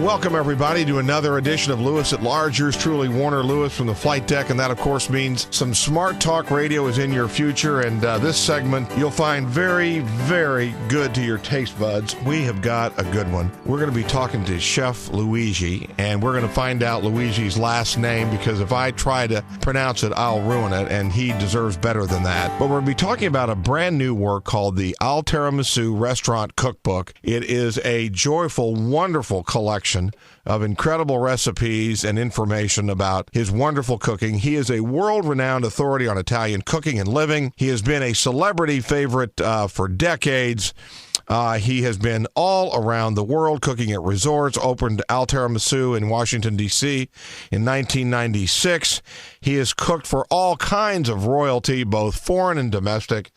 Welcome, everybody, to another edition of Lewis at Large. Yours truly, Warner Lewis from the flight deck, and that, of course, means some smart talk radio is in your future, and this segment you'll find very, very good to your taste buds. We have got a good one. We're going to be talking to Chef Luigi, and we're going to find out Luigi's last name, because if I try to pronounce it, I'll ruin it, and he deserves better than that. But we're going to be talking about a brand new work called the Tiramisu Restaurant Cookbook. It is a joyful, wonderful collection of incredible recipes and information about his wonderful cooking. He is a world-renowned authority on Italian cooking and living. He has been a celebrity favorite for decades. He has been all around the world cooking at resorts, opened Tiramisu in Washington, D.C. in 1996. He has cooked for all kinds of royalty, both foreign and domestic.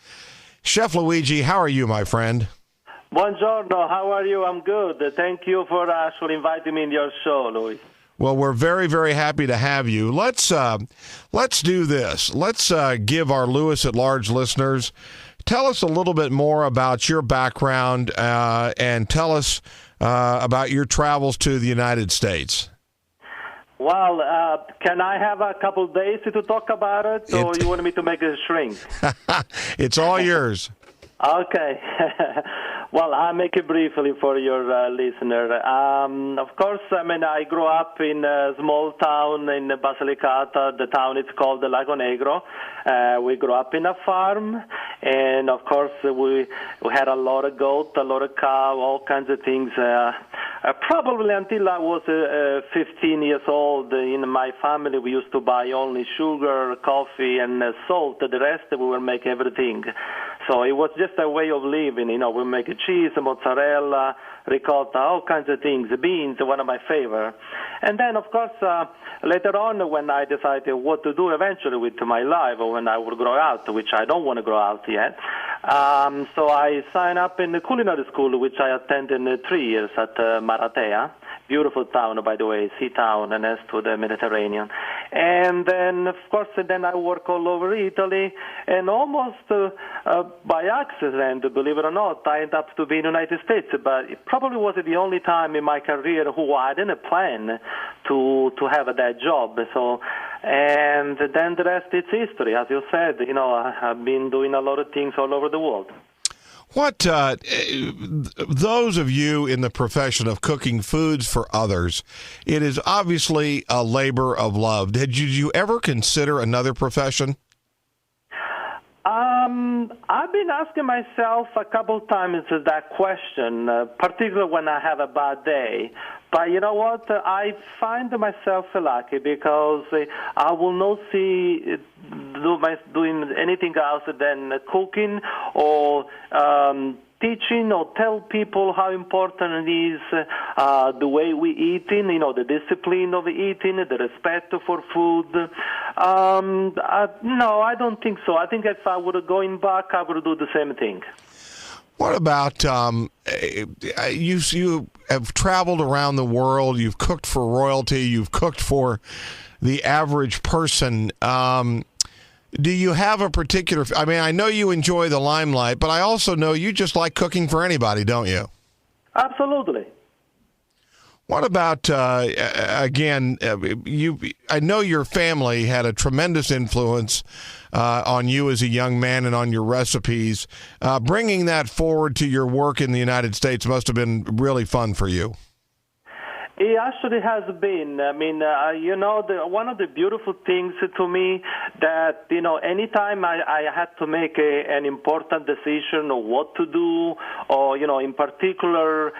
Chef Luigi, how are you, my friend? Buongiorno, how are you? I'm good. Thank you for actually inviting me in your show, Louis. Well, we're very, very happy to have you. Let's do this. Let's give our Lewis at Large listeners, tell us a little bit more about your background and tell us about your travels to the United States. Well, can I have a couple days to talk about it, or you want me to make it shrink? It's all yours. Okay. Well, I'll make it briefly for your listener. Of course, I grew up in a small town in Basilicata. The town is called Lago Negro. We grew up in a farm, and of course, we had a lot of goat, a lot of cow, all kinds of things. Probably until I was 15 years old, in my family, we used to buy only sugar, coffee, and salt. The rest, we will make everything. So it was just a way of living. We make cheese, mozzarella, ricotta, all kinds of things. Beans, one of my favorite. And then, of course, later on, when I decided what to do eventually with my life, or when I would grow out, which I don't want to grow out yet, so I signed up in the culinary school, which I attended in 3 years at Maratea. Beautiful town, by the way, sea town, and next to the Mediterranean. And then, of course, then I work all over Italy, and almost by accident, believe it or not, I ended up to be in the United States. But it probably was the only time in my career who I didn't plan to have that job. So, and then the rest is history. As you said, I've been doing a lot of things all over the world. What, those of you in the profession of cooking foods for others, it is obviously a labor of love. Did you ever consider another profession? I've been asking myself a couple times that question, particularly when I have a bad day. But you know what? I find myself lucky because I will not see doing anything else than cooking or teaching or tell people how important it is the way we eating, the discipline of eating, the respect for food. No, I don't think so. I think if I were going back, I would do the same thing. What about you have traveled around the world, you've cooked for royalty, you've cooked for the average person. Do you have a particular, I know you enjoy the limelight, but I also know you just like cooking for anybody, don't you? Absolutely. What about, again, I know your family had a tremendous influence on you as a young man and on your recipes. Bringing that forward to your work in the United States must have been really fun for you. It actually has been. One of the beautiful things to me that, anytime I had to make an important decision of what to do or, in particular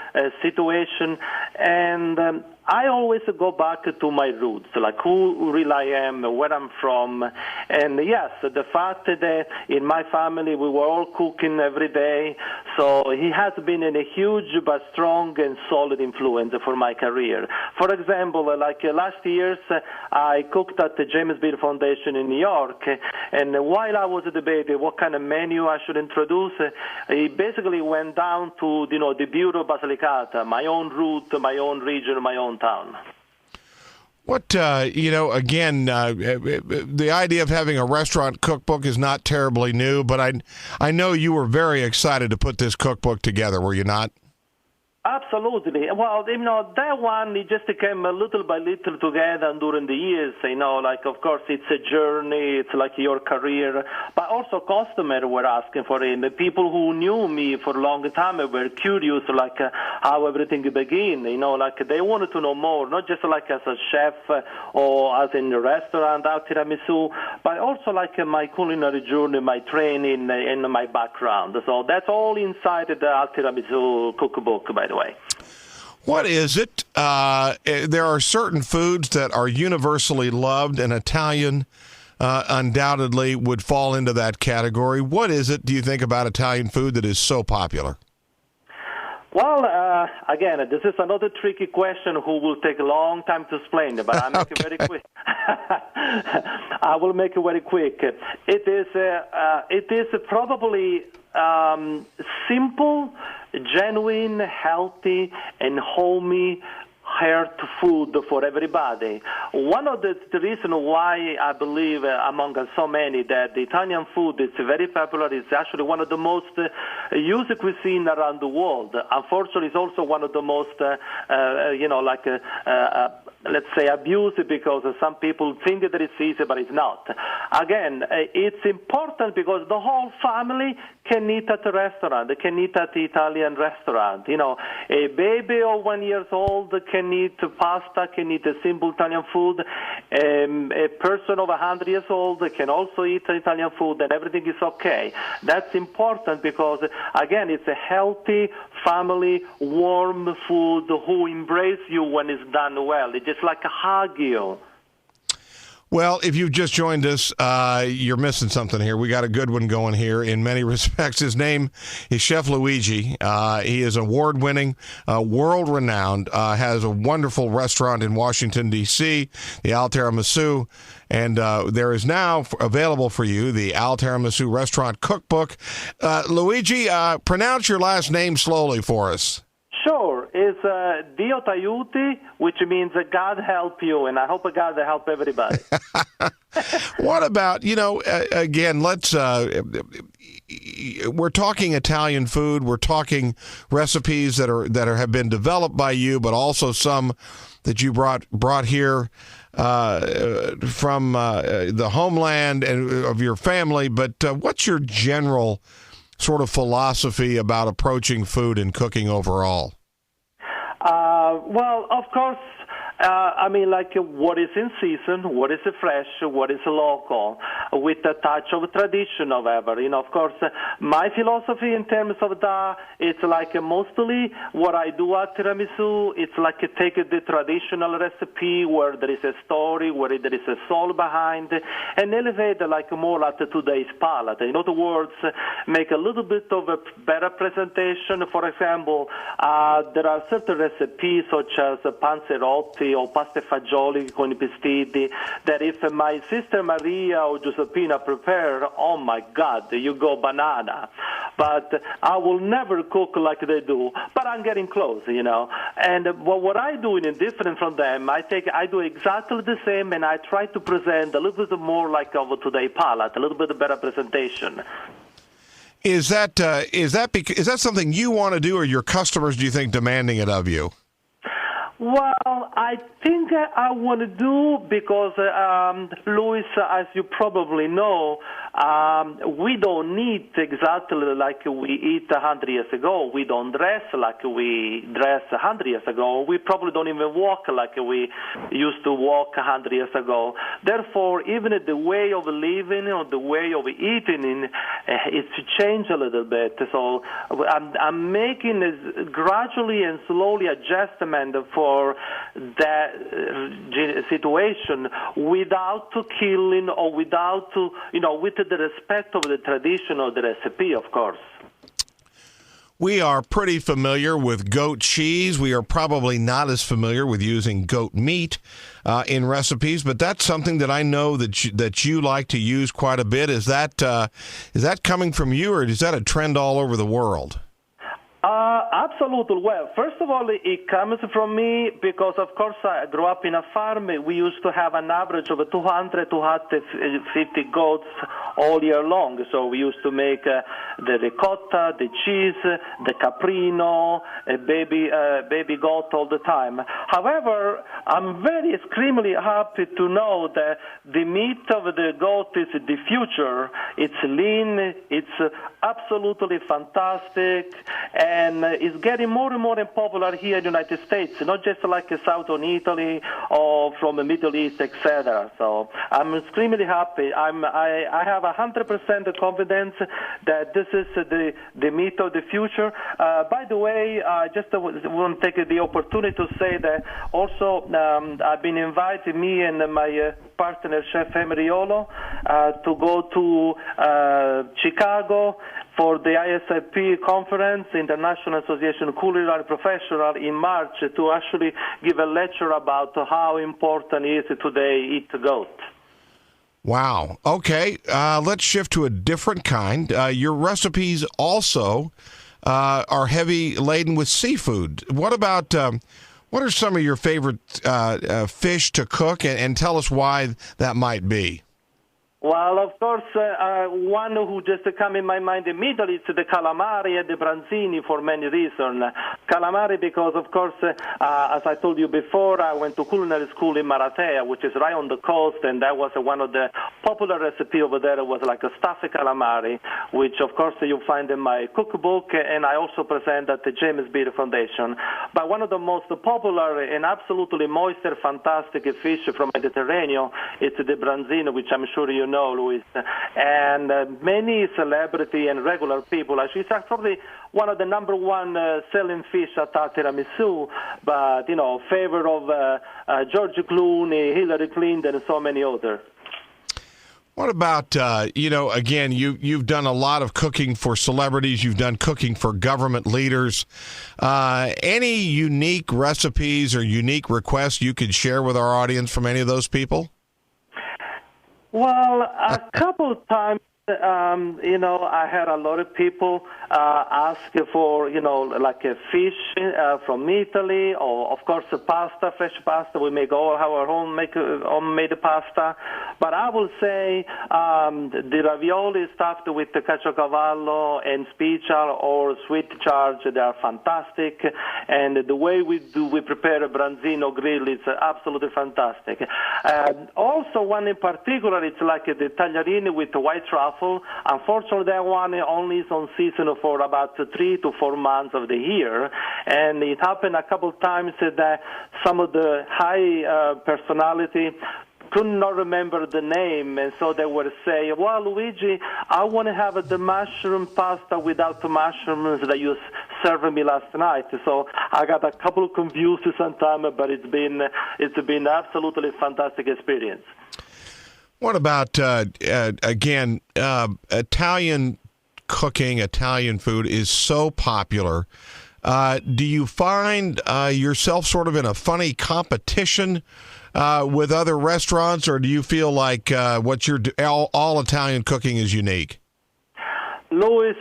situation, and I always go back to my roots, like who really I am, where I'm from. And yes, the fact that in my family we were all cooking every day, so he has been a huge but strong and solid influence for my career. For example, last year, I cooked at the James Beard Foundation in New York, and while I was debating what kind of menu I should introduce, it basically went down to, the Bureau Basilicata, my own route, my own region, my own town. What, again, the idea of having a restaurant cookbook is not terribly new, but I know you were very excited to put this cookbook together, were you not? Absolutely. Well, that one, it just came a little by little together during the years, like, of course, it's a journey, it's like your career, but also customers were asking for it. The people who knew me for a long time were curious, like, how everything began, like, they wanted to know more, not just like as a chef or as in a restaurant out Tiramisu, but also like my culinary journey, my training, and my background. So that's all inside the Tiramisu cookbook, by the way. What is it? There are certain foods that are universally loved, and Italian undoubtedly would fall into that category. What is it, do you think, about Italian food that is so popular? Well, again, this is another tricky question who will take a long time to explain, but I'll make it very quick. I will make it very quick. It is probably simple, genuine, healthy, and homey heart food for everybody. One of the reasons why I believe among so many that the Italian food is very popular is actually one of the most used cuisine around the world. Unfortunately, it's also one of the most, let's say, abused because some people think that it's easy, but it's not. Again, it's important because the whole family can eat at a restaurant. They can eat at the Italian restaurant. A baby of 1 year old can eat pasta, can eat a simple Italian food. A person of 100 years old can also eat Italian food, and everything is okay. That's important because, again, it's a healthy, family, warm food who embrace you when it's done well. It's just like a hug you. Well, if you've just joined us, you're missing something here. We got a good one going here in many respects. His name is Chef Luigi. He is award-winning, world-renowned, has a wonderful restaurant in Washington, D.C., the Tiramisu, and there is now available for you the Tiramisu Restaurant Cookbook. Luigi, pronounce your last name slowly for us. Sure. It's Dio t'aiuti, which means God help you, and I hope God help everybody. What about, again, we're talking Italian food, we're talking recipes that have been developed by you, but also some that you brought here from the homeland and of your family, but what's your general sort of philosophy about approaching food and cooking overall? Well, of course, what is in season, what is fresh, what is local, with a touch of tradition, however. Of course, my philosophy in terms of that, it's like mostly what I do at Tiramisu, it's like take the traditional recipe where there is a story, where there is a soul behind, and elevate like more at today's palate. In other words, make a little bit of a better presentation. For example, there are certain recipes such as panzerotti or pasta fagioli con I pistiti that if my sister Maria or Giuseppina prepare, oh my God, you go banana. But I will never cook like they do, but I'm getting close, And what I do is different from them. I do exactly the same, and I try to present a little bit more like of today's palate, a little bit better presentation. Is that something you want to do, or your customers, do you think, demanding it of you? Well, I think I want to do because, Louis, as you probably know, we don't eat exactly like we eat 100 years ago. We don't dress like we dressed 100 years ago. We probably don't even walk like we used to walk 100 years ago. Therefore, even the way of living or the way of eating, it's changed a little bit. So I'm making a gradually and slowly adjustment for that situation without killing or without, with the respect of the tradition of the recipe, of course. We are pretty familiar with goat cheese. We are probably not as familiar with using goat meat in recipes, but that's something that I know that you like to use quite a bit. Is that coming from you, or is that a trend all over the world? Absolutely. Well, first of all, it comes from me because, of course, I grew up in a farm. We used to have an average of 200 to 250 goats all year long. So we used to make the ricotta, the cheese, the caprino, a baby goat all the time. However, I'm very extremely happy to know that the meat of the goat is the future. It's lean, it's absolutely fantastic, and it's getting more and more popular here in the United States, not just like southern Italy or from the Middle East, etc. So I'm extremely happy. I have 100% confidence that this is the meat of the future. By the way, I just want to take the opportunity to say that also I've been invited, me and my partner, Chef Emeriolo, to go to Chicago for the ISIP conference, International Association of Culinary Professionals, in March to actually give a lecture about how important it is today eat goat. Wow. Okay, let's shift to a different kind. Your recipes also are heavy laden with seafood. What about what are some of your favorite fish to cook, and tell us why that might be? Well, of course, one who just come in my mind immediately is the calamari and the branzini for many reasons. Calamari because, of course, as I told you before, I went to culinary school in Maratea, which is right on the coast, and that was one of the popular recipes over there. It was like a stuffed calamari, which, of course, you find in my cookbook, and I also present at the James Beard Foundation. But one of the most popular and absolutely moist, fantastic fish from Mediterranean is the branzini, which I'm sure you know, Luis, and many celebrity and regular people. Actually, it's actually one of the number one selling fish at Tiramisu, but favor of George Clooney, Hillary Clinton, and so many others. What about, again, you've done a lot of cooking for celebrities. You've done cooking for government leaders. Any unique recipes or unique requests you could share with our audience from any of those people? Well, a couple of times, I had a lot of people ask for, like a fish from Italy, or, of course, pasta, fresh pasta. We make all our homemade pasta. But I will say the ravioli stuffed with the caciocavallo and special or sweet charge, they are fantastic. And the way we prepare a branzino grill is absolutely fantastic. Also, one in particular, it's like the tagliarini with the white truffle. Unfortunately, that one only is on season for about 3 to 4 months of the year. And it happened a couple of times that some of the high personality could not remember the name, and so they would say, well, Luigi, I want to have the mushroom pasta without the mushrooms that you served me last night. So I got a couple of confused sometimes, but it's been absolutely fantastic experience. What about, again, Italian cooking, Italian food is so popular. Do you find yourself sort of in a funny competition with other restaurants, or do you feel like all Italian cooking is unique? Louis,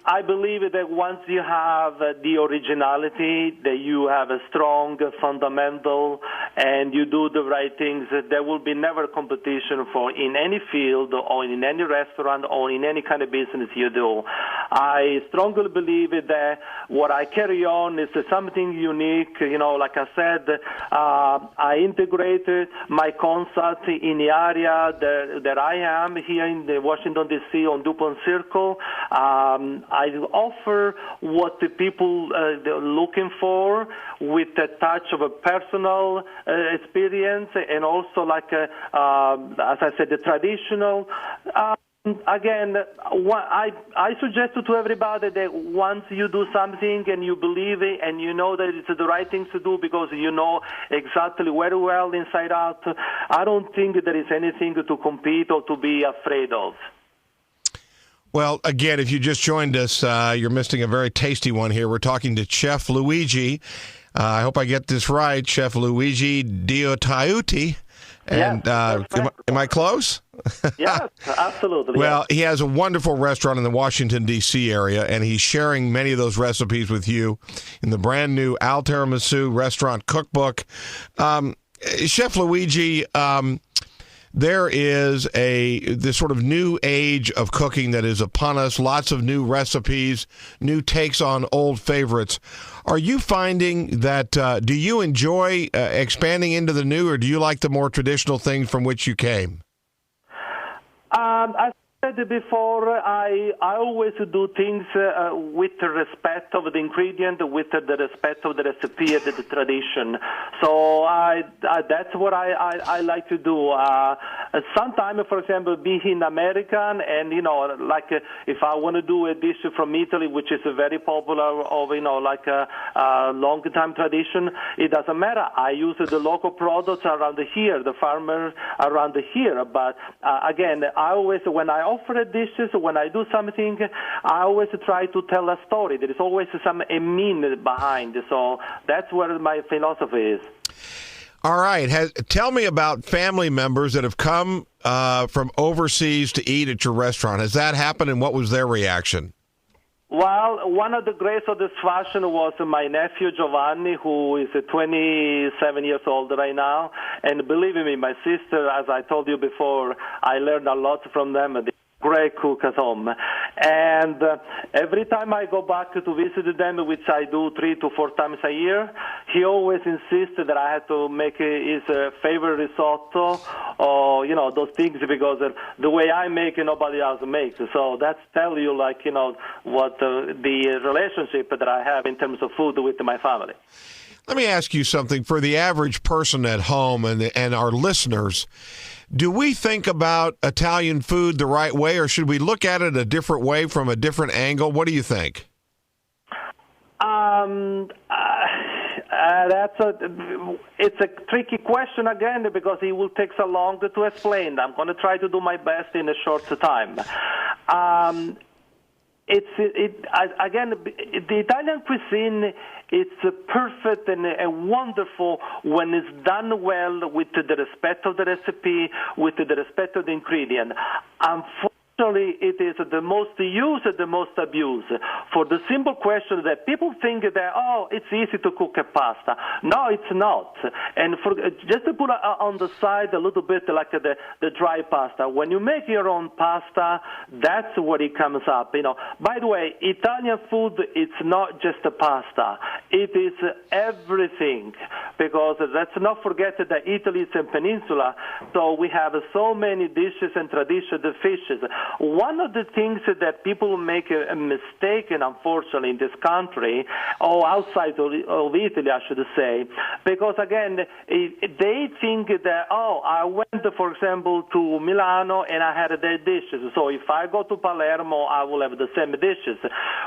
I believe that once you have the originality, that you have a strong fundamental, and you do the right things, there will be never competition for in any field or in any restaurant or in any kind of business you do. I strongly believe that what I carry on is something unique. Like I said, I integrated my concept in the area that I am here in the Washington, D.C. on DuPont Circle. I offer what the people are looking for with a touch of a personal experience, and also like, as I said, the traditional. Again, I suggest to everybody that once you do something and you believe it and you know that it's the right thing to do because you know exactly very well inside out, I don't think there is anything to compete or to be afraid of. Well, again, if you just joined us, you're missing a very tasty one here. We're talking to Chef Luigi. I hope I get this right, Chef Luigi-The. And yes, am I close? Yes, absolutely. Well, he has a wonderful restaurant in the Washington, D.C. area, and he's sharing many of those recipes with you in the brand new Tiramisu restaurant cookbook. Chef Luigi, there is this sort of new age of cooking that is upon us, lots of new recipes, new takes on old favorites. Are you finding that, do you enjoy expanding into the new, or do you like the more traditional things from which you came? I said before, I always do things with the respect of the ingredient, with the respect of the recipe and the tradition. So that's what I like to do. Sometimes, for example, being American, and like if I want to do a dish from Italy, which is a very popular, like a long time tradition, it doesn't matter. I use the local products around here, the farmers around here. But again, I always, when I offer dishes, when I do something, I always try to tell a story. There is always a meaning behind. So that's where my philosophy is. All right. Tell me about family members that have come from overseas to eat at your restaurant. Has that happened, and what was their reaction? Well, one of the greats of this fashion was my nephew Giovanni, who is 27 years old right now. And believe me, my sister, as I told you before, I learned a lot from them. Great cook at home. And every time I go back to visit them, which I do 3 to 4 times a year, he always insists that I have to make his favorite risotto, or, those things, because the way I make it, nobody else makes. So that's tell you, what the relationship that I have in terms of food with my family. Let me ask you something. For the average person at home and our listeners, do we think about Italian food the right way, or should we look at it a different way from a different angle? What do you think? It's a tricky question again, because it will take so long to explain. I'm going to try to do my best in a short time. Again, the Italian cuisine, it's perfect and wonderful when it's done well, with the respect of the recipe, with the respect of the ingredient. Unfortunately, it is the most used, the most abused, for the simple question that people think that, it's easy to cook a pasta. No, it's not. And just to put on the side a little bit like the dry pasta, when you make your own pasta, that's what it comes up. By the way, Italian food, it's not just a pasta. It is everything, because let's not forget that Italy is a peninsula, so we have so many dishes and traditional dishes. One of the things that people make a mistake, and unfortunately in this country, or outside of Italy, I should say, because again, they think that, I went, for example, to Milano and I had their dishes, so if I go to Palermo, I will have the same dishes.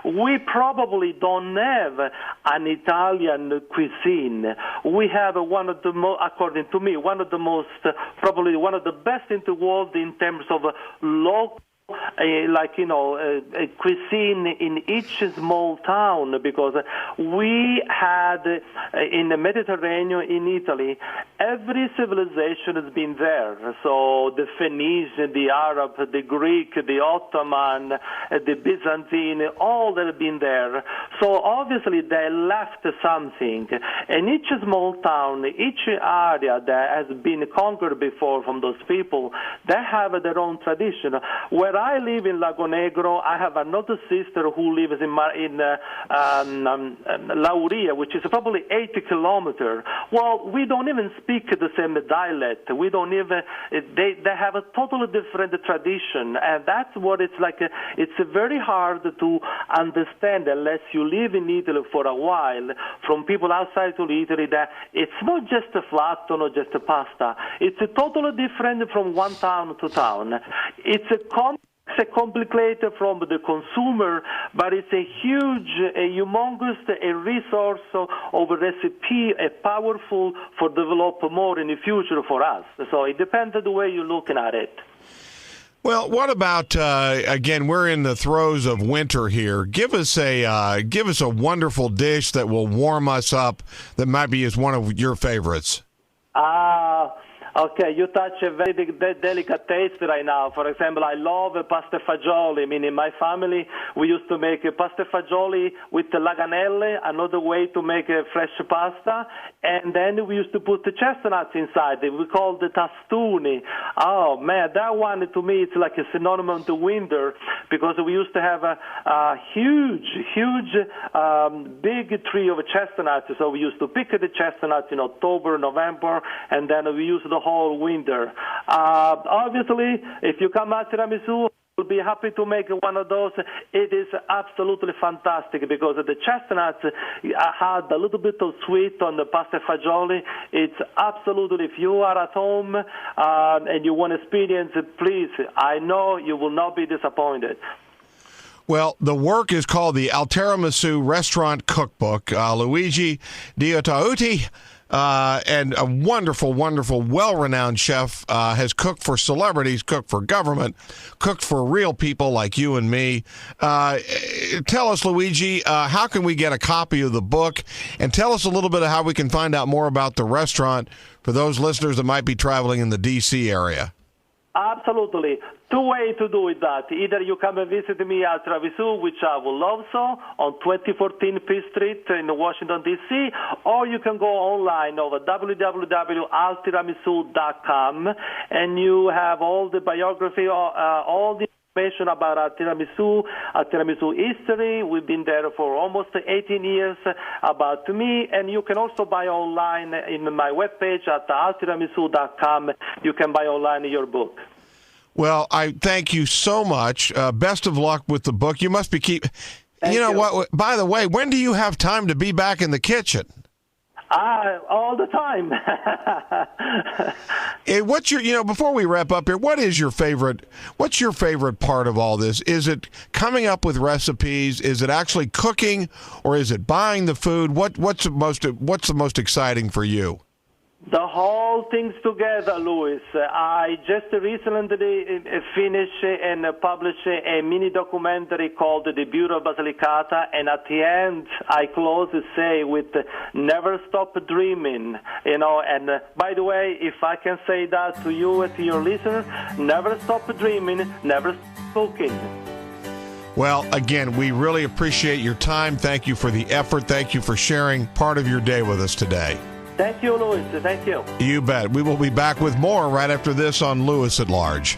We probably don't have an Italian cuisine. We have one of the most, according to me, one of the most, probably one of the best in the world in terms of local, cuisine in each small town, because we had in the Mediterranean, in Italy, every civilization has been there. So the Phoenician, the Arab, the Greek, the Ottoman, the Byzantine, all that have been there. So obviously they left something. And each small town, each area that has been conquered before from those people, they have their own tradition. Where I live in Lago Negro, I have another sister who lives in Lauria, which is probably 80 kilometers. Well, we don't even speak the same dialect. We don't even, they have a totally different tradition, and that's what it's like. It's very hard to understand unless you live in Italy for a while, from people outside of Italy, that it's not just a flatto or just a pasta. It's totally different from one town to town. It's complicated from the consumer, but it's a huge, humongous resource of a recipe, powerful for develop more in the future for us. So it depends on the way you're looking at it. Well, what about again? We're in the throes of winter here. Give us a wonderful dish that will warm us up. That might be one of your favorites. Okay, you touch a very delicate taste right now. For example, I love pasta fagioli. I mean, in my family, we used to make pasta fagioli with laganelle, another way to make fresh pasta, and then we used to put the chestnuts inside. We call the tastuni. Oh, man, that one, to me, it's like a synonym to winter, because we used to have a huge, big tree of chestnuts. So we used to pick the chestnuts in October, November, and then we used the whole winter. Obviously, if you come at Tiramisu, we'll be happy to make one of those. It is absolutely fantastic because the chestnuts had a little bit of sweet on the pasta fagioli. It's absolutely, if you are at home and you want to experience it, please, I know you will not be disappointed. Well, the work is called the Tiramisu Restaurant Cookbook. Luigi-The, and a wonderful, well-renowned chef, has cooked for celebrities, cooked for government, cooked for real people like you and me. Tell us, Luigi, how can we get a copy of the book? And tell us a little bit of how we can find out more about the restaurant for those listeners that might be traveling in the D.C. area. Absolutely. Two ways to do it that. Either you come and visit me at Tiramisu, which I will love so, on 2014 P Street in Washington, D.C., or you can go online over www.altiramisu.com, and you have all the biography, all the information about Tiramisu history. We've been there for almost 18 years, about me, and you can also buy online in my webpage at altiramisu.com. You can buy online your book. Well, I thank you so much. Best of luck with the book. You must be Thank you. What? By the way, when do you have time to be back in the kitchen? All the time. What's your, before we wrap up here, what's your favorite part of all this? Is it coming up with recipes? Is it actually cooking, or is it buying the food? What's the most exciting for you? The whole thing's together, Louis. I just recently finished and published a mini documentary called The Beauty of Basilicata, and at the end I close to say with never stop dreaming, and by the way, if I can say that to you and to your listeners, never stop dreaming, never stop cooking. Well, again, we really appreciate your time. Thank you for the effort. Thank you for sharing part of your day with us today. Thank you, Louis. Thank you. You bet. We will be back with more right after this on Louis at Large.